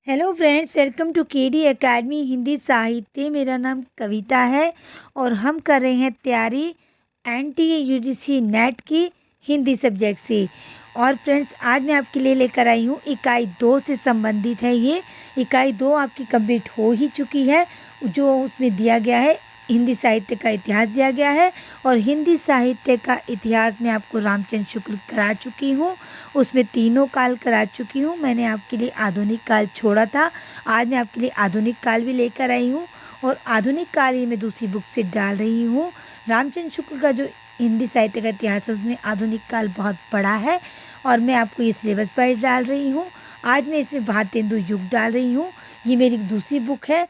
Hello friends, welcome to KD academy Hindi साहित्य। मेरा नाम कविता है और हम कर रहे हैं तैयारी एनटीए यूजीसी नेट की हिंदी सब्जेक्ट से। और फ्रेंड्स, आज मैं आपके लिए लेकर आई हूँ इकाई 2 से संबंधित है। ये इकाई 2 आपकी कंप्लीट हो ही चुकी है। जो उसमें दिया गया है, हिंदी साहित्य का इतिहास दिया गया है और हिंदी साहित्य का इतिहास में आपको रामचंद्र शुक्ल करा चुकी हूँ। उसमें तीनों काल करा चुकी हूँ। मैंने आपके लिए आधुनिक काल छोड़ा था, आज मैं आपके लिए आधुनिक काल भी लेकर आई हूँ। और आधुनिक काल ही मैं दूसरी बुक से डाल रही हूँ। रामचंद्र शुक्ल का जो हिंदी साहित्य का इतिहास है उसमें आधुनिक काल बहुत बड़ा है और मैं आपको ये सिलेबस वाइज डाल रही हूँ। आज मैं इसमें भारतेंदु युग डाल रही हूँ। ये मेरी दूसरी बुक है,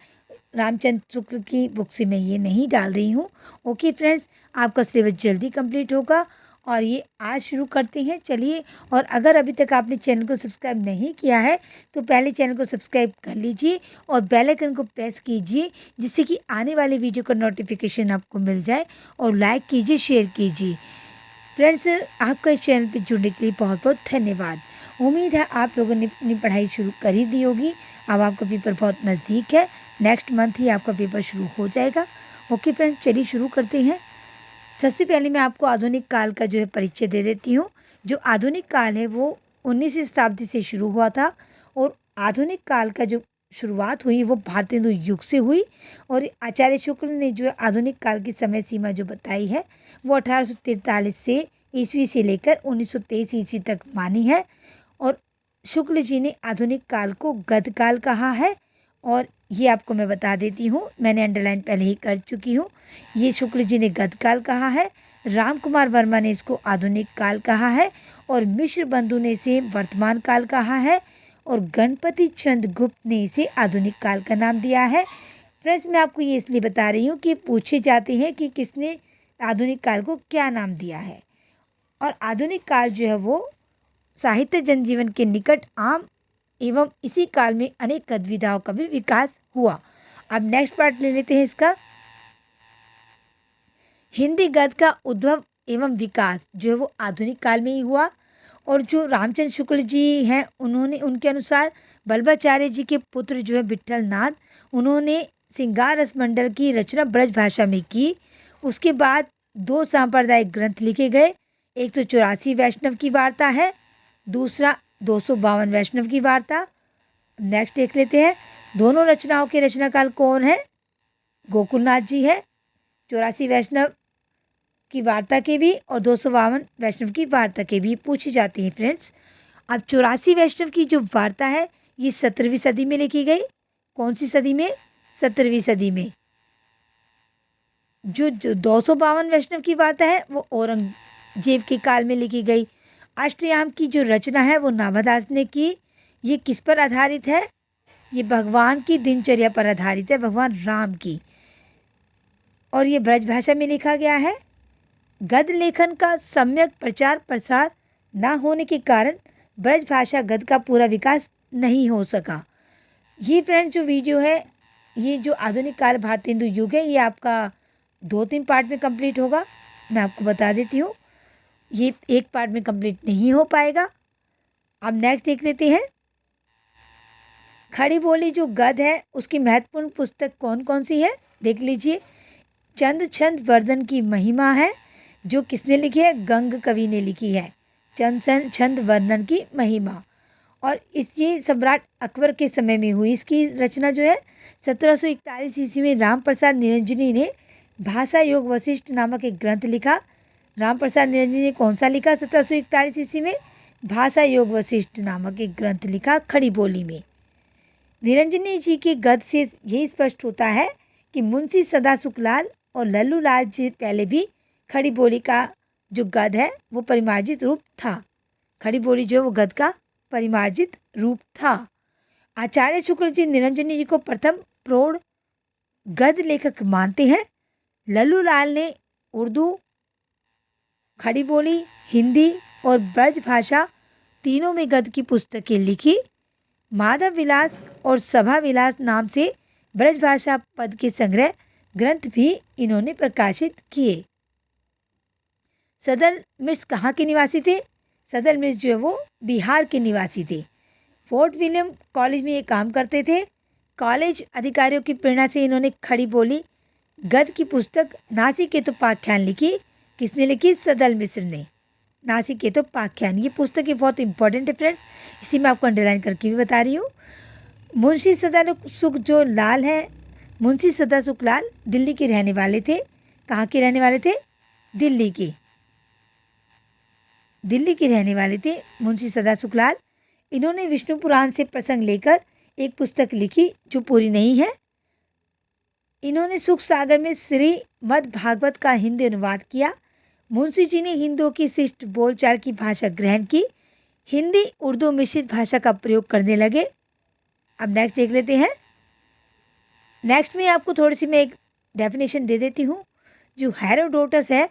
रामचंद्र शुक्ल की बुक से मैं ये नहीं डाल रही हूँ। ओके फ्रेंड्स, आपका सिलेबस जल्दी कंप्लीट होगा और ये आज शुरू करते हैं। चलिए, और अगर अभी तक आपने चैनल को सब्सक्राइब नहीं किया है तो पहले चैनल को सब्सक्राइब कर लीजिए और बेल आइकन को प्रेस कीजिए, जिससे कि आने वाले वीडियो का नोटिफिकेशन आपको मिल जाए। और लाइक कीजिए, शेयर कीजिए। फ्रेंड्स, आपका इस चैनल पर जुड़ने के लिए बहुत बहुत धन्यवाद। उम्मीद है आप लोगों ने अपनी पढ़ाई शुरू कर ही दी होगी। अब आपका पेपर बहुत नज़दीक है, नेक्स्ट मंथ ही आपका पेपर शुरू हो जाएगा। ओके फ्रेंड्स, चलिए शुरू करते हैं। सबसे पहले मैं आपको आधुनिक काल का जो है परिचय दे देती हूँ। जो आधुनिक काल है वो 19वीं शताब्दी से शुरू हुआ था और आधुनिक काल का जो शुरुआत हुई वो भारतेंदु युग से हुई। और आचार्य शुक्ल ने जो आधुनिक काल की समय सीमा जो बताई है वो 1843 से ईस्वी से लेकर 1923 ईस्वी तक मानी है। और शुक्ल जी ने आधुनिक काल को गद्य काल कहा है। और ये आपको मैं बता देती हूँ, मैंने अंडरलाइन पहले ही कर चुकी हूँ। ये शुक्ल जी ने गद्य काल कहा है, राम कुमार वर्मा ने इसको आधुनिक काल कहा है और मिश्र बंधु ने इसे वर्तमान काल कहा है और गणपति चंद्र गुप्त ने इसे आधुनिक काल का नाम दिया है। फ्रेंड्स, मैं आपको ये इसलिए बता रही हूँ कि पूछे जाते हैं कि किसने आधुनिक काल को क्या नाम दिया है। और आधुनिक काल जो है वो साहित्य जनजीवन के निकट आम एवं इसी काल में अनेक गद्य विधाओं का भी विकास हुआ। अब नेक्स्ट पार्ट ले लेते हैं इसका। हिंदी गद्य का उद्भव एवं विकास जो है वो आधुनिक काल में ही हुआ। और जो रामचंद्र शुक्ल जी हैं उन्होंने, उनके अनुसार बल्लभाचार्य जी के पुत्र जो है विट्ठल नाथ, उन्होंने श्रृंगार रस मंडल की रचना ब्रज भाषा में की। उसके बाद 2 सांप्रदायिक ग्रंथ लिखे गए। एक तो 84 वैष्णव की वार्ता है, दूसरा 252 वैष्णव की वार्ता। नेक्स्ट देख लेते हैं, दोनों रचनाओं के रचनाकाल कौन है? गोकुलनाथ जी है। 84 वैष्णव की वार्ता के भी और 252 वैष्णव की वार्ता के भी पूछी जाती है फ्रेंड्स। अब 84 वैष्णव की जो वार्ता है ये 17वीं सदी में लिखी गई। कौन सी सदी में? 17वीं सदी में। जो 252 वैष्णव की वार्ता है वो औरंगजेब के काल में लिखी गई। अष्टयाम की जो रचना है वो नाभादास ने की। ये किस पर आधारित है? ये भगवान की दिनचर्या पर आधारित है, भगवान राम की। और ये ब्रज भाषा में लिखा गया है। गद्य लेखन का सम्यक प्रचार प्रसार ना होने के कारण ब्रज भाषा गद्य का पूरा विकास नहीं हो सका। ये फ्रेंड्स जो वीडियो है, ये जो आधुनिक काल भारतेंदु युग है, ये आपका 2-3 पार्ट में कंप्लीट होगा। मैं आपको बता देती हूँ, ये एक पार्ट में कंप्लीट नहीं हो पाएगा। अब नेक्स्ट देख लेते हैं। खड़ी बोली जो गद्य है उसकी महत्वपूर्ण पुस्तक कौन कौन सी है देख लीजिए। चंद छंद वर्धन की महिमा है, जो किसने लिखी है? गंग कवि ने लिखी है, चंद छंद वर्धन की महिमा। और ये सम्राट अकबर के समय में हुई। इसकी रचना जो है 1741 ईस्वी में राम प्रसाद निरंजनी ने भाषा योग वशिष्ठ नामक एक ग्रंथ लिखा। राम प्रसाद निरंजनी ने कौन सा लिखा 1741 ईस्वी में? भाषा योग वशिष्ठ नामक एक ग्रंथ लिखा खड़ी बोली में। निरंजनी जी के गद्य से यही स्पष्ट होता है कि मुंशी सदा सुखलाल और लल्लू लाल जी पहले भी खड़ी बोली का जो गद्य है वो परिमार्जित रूप था। खड़ी बोली जो वो गद्य का परिमार्जित रूप था। आचार्य शुक्ल जी निरंजनी जी को प्रथम प्रौढ़ गद्य लेखक मानते हैं। लल्लू लाल ने उर्दू, खड़ी बोली, हिंदी और ब्रज भाषा तीनों में गद्य की पुस्तकें लिखी। माधव विलास और सभा विलास नाम से ब्रज भाषा पद के संग्रह ग्रंथ भी इन्होंने प्रकाशित किए। सदल मिर्स कहाँ के निवासी थे? सदल मिर्स जो है वो बिहार के निवासी थे। फोर्ट विलियम कॉलेज में ये काम करते थे। कॉलेज अधिकारियों की प्रेरणा से इन्होंने खड़ी बोली गद्य की पुस्तक नासिकेतोपाख्यान लिखी। किसने लिखी? सदल मिश्र ने। नासिकेतोपाख्यान, ये पुस्तक बहुत इंपॉर्टेंट है फ्रेंड्स, इसी में आपको अंडरलाइन करके भी बता रही हूँ। मुंशी सदासुख जो लाल है, मुंशी सदासुख लाल दिल्ली के रहने वाले थे। कहाँ के रहने वाले थे? दिल्ली के रहने वाले थे मुंशी सदासुख लाल। इन्होंने विष्णु पुराण से प्रसंग लेकर एक पुस्तक लिखी जो पूरी नहीं है। इन्होंने सुख सागर में श्रीमद् भागवत का हिंदी अनुवाद किया। मुंशी जी ने हिंदुओं की शिष्ट बोलचाल की भाषा ग्रहण की, हिंदी उर्दू मिश्रित भाषा का प्रयोग करने लगे। अब नेक्स्ट देख लेते हैं। नेक्स्ट में आपको थोड़ी सी मैं एक डेफिनेशन दे देती हूँ। जो हेरोडोटस है,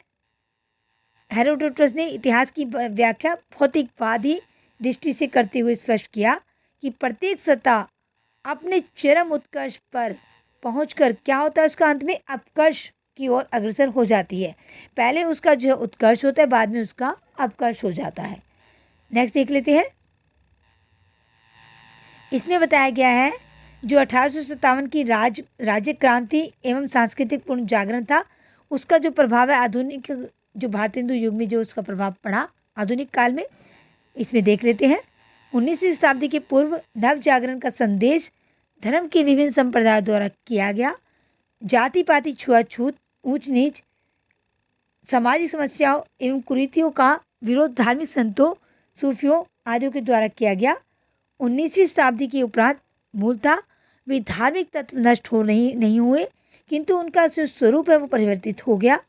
हेरोडोटस ने इतिहास की व्याख्या भौतिकवादी दृष्टि से करते हुए स्पष्ट किया कि प्रत्येक सत्ता अपने चरम उत्कर्ष पर पहुंचकर क्या होता है, उसका अंत में अपकर्ष की ओर अग्रसर हो जाती है। पहले उसका जो उत्कर्ष होता है, बाद में उसका अपकर्ष हो जाता है। नेक्स्ट देख लेते हैं। इसमें बताया गया है जो 1857 की राज्य क्रांति एवं सांस्कृतिक पुनर्जागरण था, उसका जो प्रभाव है आधुनिक जो भारत हिंदू युग में जो उसका प्रभाव पड़ा आधुनिक काल में, इसमें देख लेते हैं। 19वीं शताब्दी के पूर्व नव जागरण का संदेश धर्म के विभिन्न संप्रदायों द्वारा किया गया। जाति पाति, छुआछूत, ऊंच नीच, सामाजिक समस्याओं एवं कुरीतियों का विरोध धार्मिक संतों, सूफियों आदि के द्वारा किया गया। 19वीं शताब्दी के उपरांत मूलतः वे धार्मिक तत्व नष्ट हो नहीं हुए, किंतु उनका जो स्वरूप है वो परिवर्तित हो गया।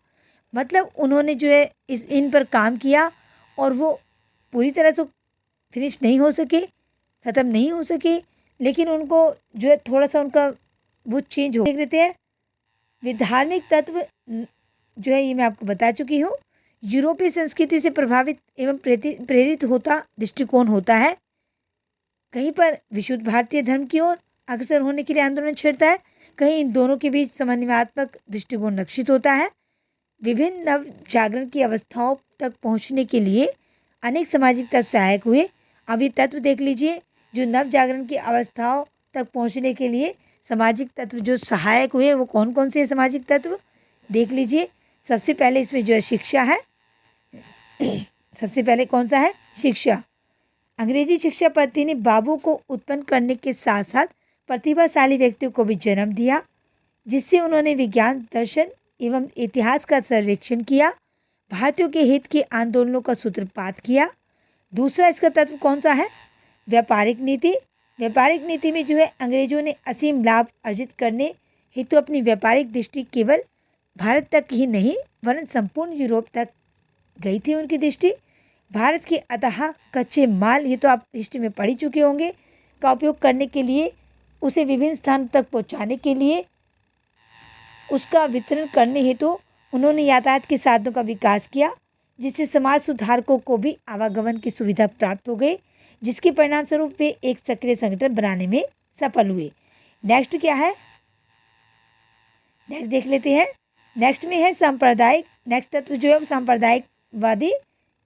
मतलब उन्होंने जो है इन पर काम किया और वो पूरी तरह से फिनिश नहीं हो सके, ख़त्म नहीं हो सके, लेकिन उनको जो है थोड़ा सा उनका वो चेंज हो। देख लेते हैं। वे धार्मिक तत्व जो है ये मैं आपको बता चुकी हूँ। यूरोपीय संस्कृति से प्रभावित एवं प्रेरित होता दृष्टिकोण होता है। कहीं पर विशुद्ध भारतीय धर्म की ओर अग्रसर होने के लिए आंदोलन छेड़ता है, कहीं इन दोनों के बीच समन्वयात्मक दृष्टिकोण लक्षित होता है। विभिन्न नव जागरण की अवस्थाओं तक पहुँचने के लिए अनेक सामाजिक तत्व सहायक हुए। अब ये तत्व देख लीजिए, जो नव जागरण की अवस्थाओं तक पहुँचने के लिए सामाजिक तत्व जो सहायक हुए वो कौन कौन से सामाजिक तत्व देख लीजिए। सबसे पहले इसमें जो है शिक्षा है। सबसे पहले कौन सा है? शिक्षा। अंग्रेजी शिक्षा पद्धति ने बाबू को उत्पन्न करने के साथ साथ प्रतिभाशाली व्यक्तियों को भी जन्म दिया, जिससे उन्होंने विज्ञान, दर्शन एवं इतिहास का सर्वेक्षण किया, भारतीयों के हित के आंदोलनों का सूत्रपात किया। दूसरा इसका तत्व कौन सा है? व्यापारिक नीति। व्यापारिक नीति में जो है अंग्रेजों ने असीम लाभ अर्जित करने हेतु अपनी व्यापारिक दृष्टि केवल भारत तक ही नहीं वरन संपूर्ण यूरोप तक गई थी उनकी दृष्टि। भारत के अतः कच्चे माल, ये तो आप हिस्ट्री में पढ़ ही चुके होंगे, का उपयोग करने के लिए, उसे विभिन्न स्थानों तक पहुंचाने के लिए, उसका वितरण करने हेतु उन्होंने यातायात के साधनों का विकास किया, जिससे समाज सुधारकों को भी आवागमन की सुविधा प्राप्त हो गई, जिसके परिणाम स्वरूप वे एक सक्रिय संगठन बनाने में सफल हुए। नेक्स्ट क्या है? नेक्स्ट देख लेते हैं। नेक्स्ट में है सांप्रदायिक। नेक्स्ट तत्व जो है वो सांप्रदायिकवादी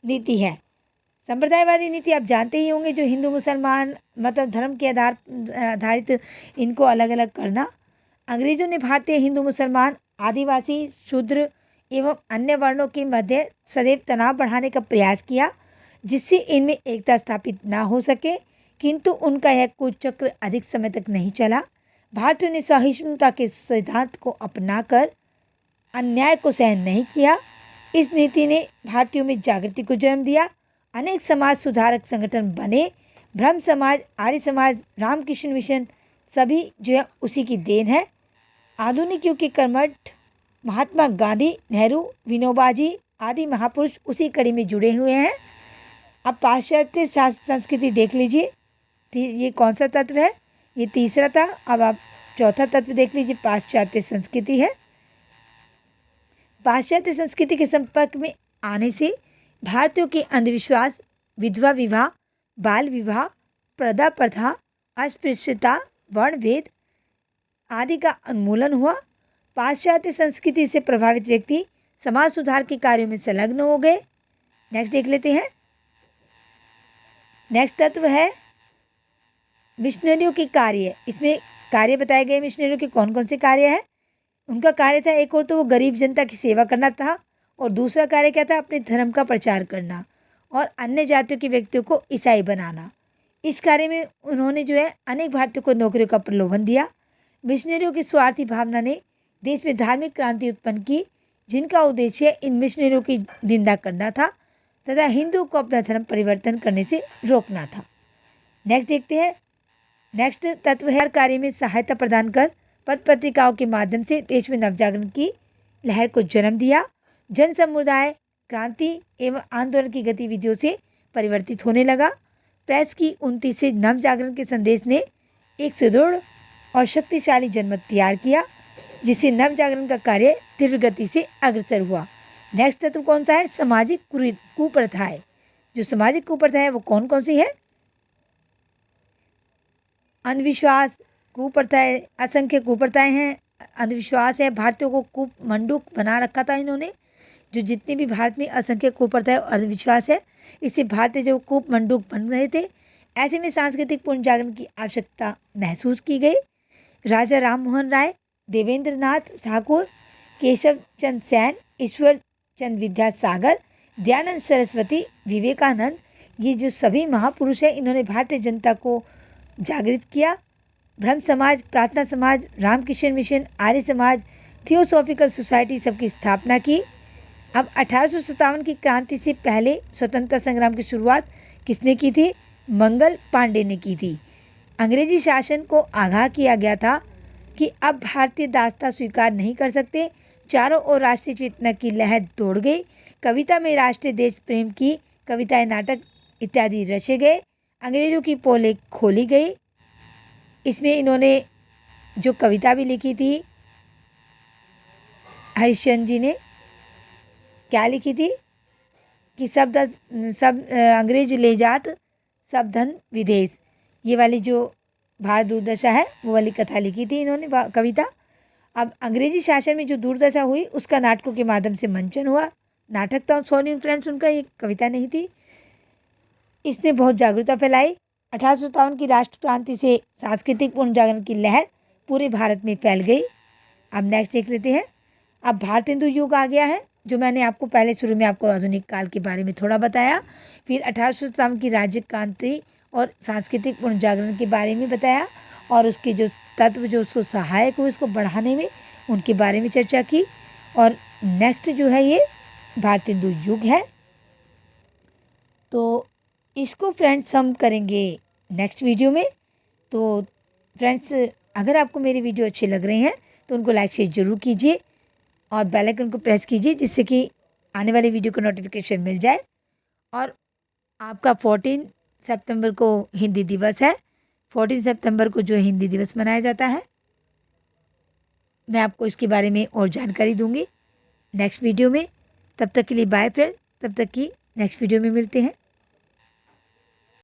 नीति है। संप्रदायवादी नीति आप जानते ही होंगे, जो हिंदू मुसलमान मतलब धर्म के आधारित इनको अलग अलग करना। अंग्रेजों ने भारतीय हिंदू मुसलमान, आदिवासी, शूद्र एवं अन्य वर्णों के मध्य सदैव तनाव बढ़ाने का प्रयास किया, जिससे इनमें एकता स्थापित ना हो सके, किंतु उनका यह कुचक्र अधिक समय तक नहीं चला। भारतीयों ने सहिष्णुता के सिद्धांत को अपनाकर अन्याय को सहन नहीं किया। इस नीति ने भारतीयों में जागृति को जन्म दिया। अनेक समाज सुधारक संगठन बने। ब्रह्म समाज, आर्य समाज, रामकृष्ण मिशन सभी जो है उसी की देन है। आधुनिक युग के कर्मठ महात्मा गांधी, नेहरू, विनोबाजी आदि महापुरुष उसी कड़ी में जुड़े हुए हैं। अब पाश्चात्य संस्कृति देख लीजिए, ये कौन सा तत्व है? ये तीसरा था। अब आप चौथा तत्व देख लीजिए, पाश्चात्य संस्कृति है। पाश्चात्य संस्कृति के संपर्क में आने से भारतीयों के अंधविश्वास, विधवा विवाह, बाल विवाह, प्रदा प्रथा, अस्पृश्यता, वर्णभेद आदि का उन्मूलन हुआ। पाश्चात्य संस्कृति से प्रभावित व्यक्ति समाज सुधार के कार्यों में संलग्न हो गए। नेक्स्ट देख लेते हैं। नेक्स्ट तत्व है मिशनरियों के कार्य, इसमें कार्य बताए गए मिशनरियों के कौन कौन से कार्य है। उनका कार्य था, एक और तो वो गरीब जनता की सेवा करना था, और दूसरा कार्य क्या था, अपने धर्म का प्रचार करना और अन्य जातियों के व्यक्तियों को ईसाई बनाना। इस कार्य में उन्होंने जो है अनेक भारतीयों को नौकरियों का प्रलोभन दिया। मिशनरियों की स्वार्थी भावना ने देश में धार्मिक क्रांति उत्पन्न की, जिनका उद्देश्य इन मिशनरियों की निंदा करना था तथा हिंदुओं को अपना धर्म परिवर्तन करने से रोकना था। नेक्स्ट देखते हैं। नेक्स्ट तत्व है, हर कार्य में सहायता प्रदान कर पत्र पत्रिकाओं के माध्यम से देश में नवजागरण की लहर को जन्म दिया। जन समुदाय क्रांति एवं आंदोलन की गतिविधियों से परिवर्तित होने लगा। प्रेस की उन्नति से नवजागरण के संदेश ने एक सुदृढ़ और शक्तिशाली जनमत तैयार किया, जिससे नवजागरण का कार्य तीव्र गति से अग्रसर हुआ। नेक्स्ट तत्व कौन सा है, सामाजिक कुप्रथाएं। जो सामाजिक कुप्रथाएं वो कौन कौन सी है, अंधविश्वास, कुप्रथाएं, असंख्य कुप्रथाएं हैं, अंधविश्वास है। भारतीयों को कुमंडूक बना रखा था इन्होंने। जो जितने भी भारत में असंख्य कुप्रथाएं और अंधविश्वास है, इससे भारतीय जो कुमंडूक बन रहे थे। ऐसे में सांस्कृतिक पुनर्जागरण की आवश्यकता महसूस की गई। राजा राम मोहन राय, देवेंद्र नाथ ठाकुर, केशव चंद्र सेन, ईश्वर चंद्र विद्यासागर, दयानंद सरस्वती, विवेकानंद, ये जो सभी महापुरुष हैं, इन्होंने भारतीय जनता को जागृत किया। ब्रह्म समाज, प्रार्थना समाज, Ramakrishna mission, Arya Samaj, theosophical society सबकी स्थापना की। अब 1857 की क्रांति से पहले स्वतंत्रता संग्राम की शुरुआत किसने की थी, मंगल पांडे ने की थी। अंग्रेजी शासन को आगाह किया गया था कि अब भारतीय दासता स्वीकार नहीं कर सकते। चारों ओर राष्ट्रीय चेतना की लहर दौड़ गई। कविता में राष्ट्रीय देश प्रेम की कविताएं, नाटक इत्यादि रचे गए। अंग्रेजों की पोलें खोली गई। इसमें इन्होंने जो कविता भी लिखी थी, हरिश्चंद्र जी ने क्या लिखी थी कि सब अंग्रेज ले जात, सब धन विदेश। ये वाली जो भारत दुर्दशा है वो वाली कथा लिखी थी इन्होंने, कविता। अब अंग्रेजी शासन में जो दुर्दशा हुई उसका नाटकों के माध्यम से मंचन हुआ। नाटक था, सॉरी फ्रेंड्स, उनका, ये कविता नहीं थी। इसने बहुत जागरूकता फैलाई। 1857 की राष्ट्र क्रांति से सांस्कृतिक पुनर्जागरण की लहर पूरे भारत में फैल गई। अब नेक्स्ट देख लेते हैं। अब भारत हिंदू युग आ गया है, जो मैंने आपको पहले शुरू में आपको आधुनिक काल के बारे में थोड़ा बताया, फिर 1857 की राज्य क्रांति और सांस्कृतिक पुनर्जागरण के बारे में बताया, और उसके जो तत्व जो उसको सहायक हुए उसको बढ़ाने में, उनके बारे में चर्चा की। और नेक्स्ट जो है ये भारत हिंदू युग है। तो इसको फ्रेंड्स हम करेंगे नेक्स्ट वीडियो में। तो फ्रेंड्स, अगर आपको मेरी वीडियो अच्छे लग रहे हैं तो उनको लाइक शेयर ज़रूर कीजिए और बेल आइकन को प्रेस कीजिए, जिससे कि आने वाली वीडियो का नोटिफिकेशन मिल जाए। और आपका 14 सितंबर को हिंदी दिवस है। 14 सितंबर को जो हिंदी दिवस मनाया जाता है, मैं आपको इसके बारे में और जानकारी दूंगी नेक्स्ट वीडियो में। तब तक के लिए बाय फ्रेंड, तब तक की नेक्स्ट वीडियो में मिलते हैं।